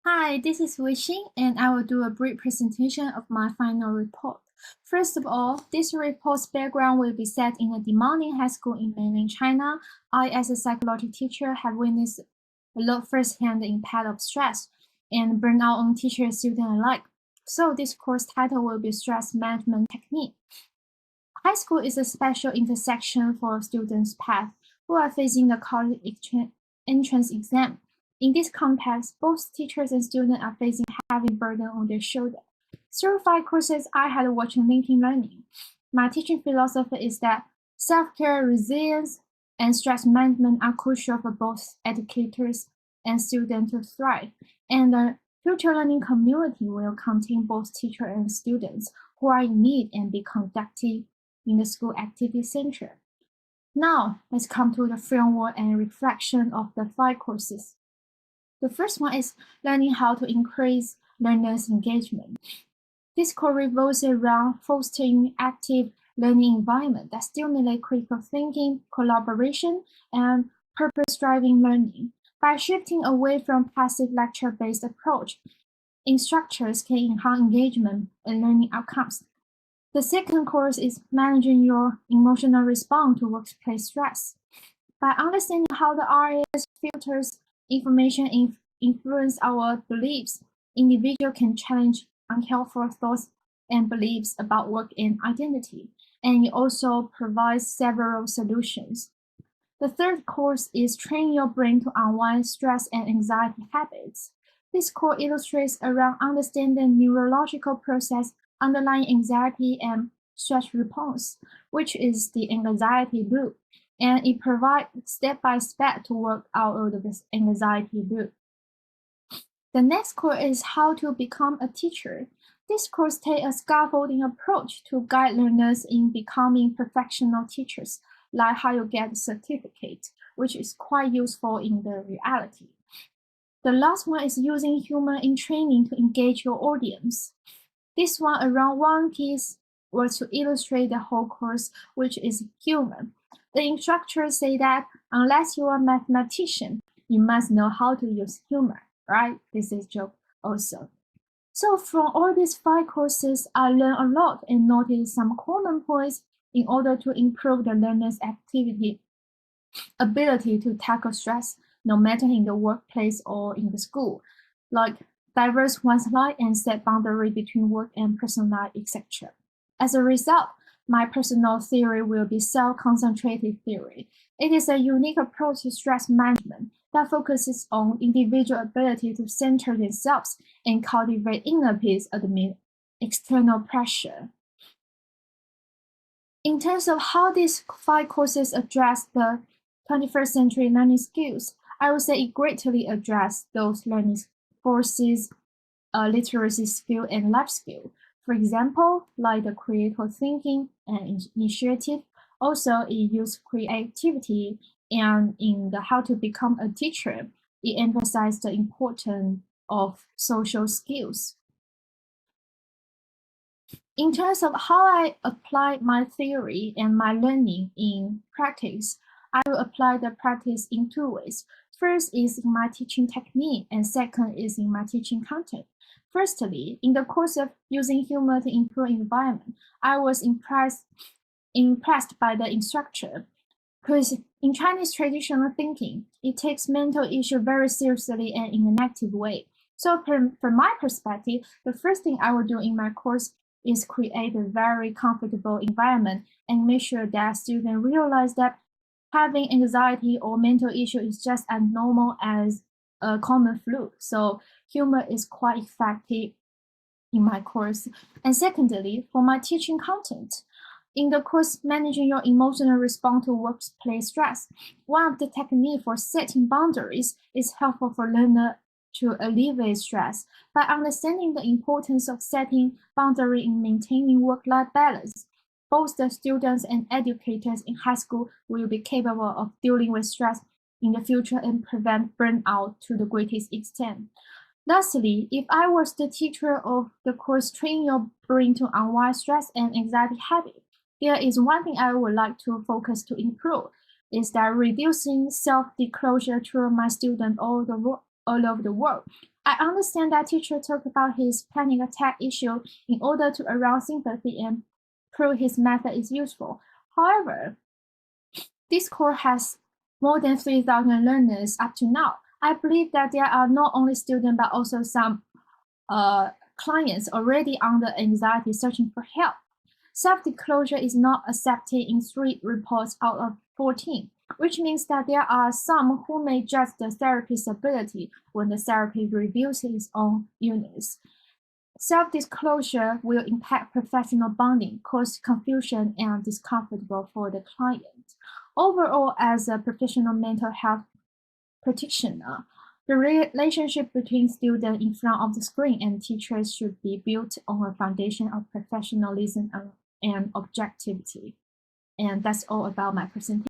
Hi, this is Wei Xin, and I will do a brief presentation of my final report. First of all, this report's background will be set in a demanding high school in mainland China. I, as a psychology teacher, have witnessed a lot firsthand the impact of stress and burnout on teachers and students alike. So this course title will be Stress Management Technique. High school is a special intersection for students' path who are facing the college entrance exam. In this context, both teachers and students are facing heavy burden on their shoulders. Through 5 courses I had watching linking learning, my teaching philosophy is that self-care, resilience, and stress management are crucial for both educators and students to thrive. And the future learning community will contain both teachers and students who are in need and be conducted in the school activity center. Now, let's come to the framework and reflection of the 5 courses. The first one is learning how to increase learners' engagement. This course revolves around fostering active learning environment that stimulate critical thinking, collaboration, and purpose-driven learning. By shifting away from passive lecture-based approach, instructors can enhance engagement and learning outcomes. The second course is managing your emotional response to workplace stress. By understanding how the RAS filters information influence our beliefs, individual can challenge unhelpful thoughts and beliefs about work and identity, and it also provides several solutions. The third course is train your brain to unwind stress and anxiety habits. This course illustrates around understanding neurological process underlying anxiety and stress response, which is the anxiety loop, and it provides step-by-step to work out of this anxiety loop. The next course is how to become a teacher. This course takes a scaffolding approach to guide learners in becoming professional teachers, like how you get a certificate, which is quite useful in the reality. The last one is using humor in training to engage your audience. This one around one piece was to illustrate the whole course, which is humor. The instructors say that unless you are a mathematician, you must know how to use humor, right? This is joke also. So from all these 5 courses, I learned a lot and noticed some common points in order to improve the learner's ability to tackle stress, no matter in the workplace or in the school, like diverse one's life and set boundary between work and personal life, etc. As a result, my personal theory will be self-concentrated theory. It is a unique approach to stress management that focuses on individual ability to center themselves and cultivate inner peace amid external pressure. In terms of how these 5 courses address the 21st century learning skills, I would say it greatly addresses those learning forces, literacy skill, and life skill. For example, like the creative thinking and initiative. Also, it uses creativity, and in the how to become a teacher, it emphasizes the importance of social skills. In terms of how I apply my theory and my learning in practice, I will apply the practice in 2 ways. First is in my teaching technique, and second is in my teaching content. Firstly, in the course of using humor to improve environment, I was impressed by the instructor, because in Chinese traditional thinking, it takes mental issue very seriously and in an active way. So from my perspective, the first thing I will do in my course is create a very comfortable environment and make sure that students realize that having anxiety or mental issue is just as normal as a common flu. So humor is quite effective in my course. And secondly, for my teaching content, in the course Managing Your Emotional Response to Workplace Stress, one of the techniques for setting boundaries is helpful for learners to alleviate stress. By understanding the importance of setting boundaries in maintaining work-life balance, both the students and educators in high school will be capable of dealing with stress in the future and prevent burnout to the greatest extent. Lastly, if I was the teacher of the course Train Your Brain to Unwind Stress and Anxiety Habit, there is one thing I would like to focus to improve, is that reducing self-disclosure to my students all over the world. I understand that teacher talked about his panic attack issue in order to arouse sympathy and prove his method is useful. However, this course has more than 3,000 learners up to now. I believe that there are not only students but also some clients already under anxiety searching for help. Self-disclosure is not accepted in 3 reports out of 14, which means that there are some who may judge the therapist's ability when the therapist reviews his own illness. Self-disclosure will impact professional bonding, cause confusion and discomfort for the client. Overall, as a professional mental health practitioner, the relationship between students in front of the screen and teachers should be built on a foundation of professionalism and objectivity. And that's all about my presentation.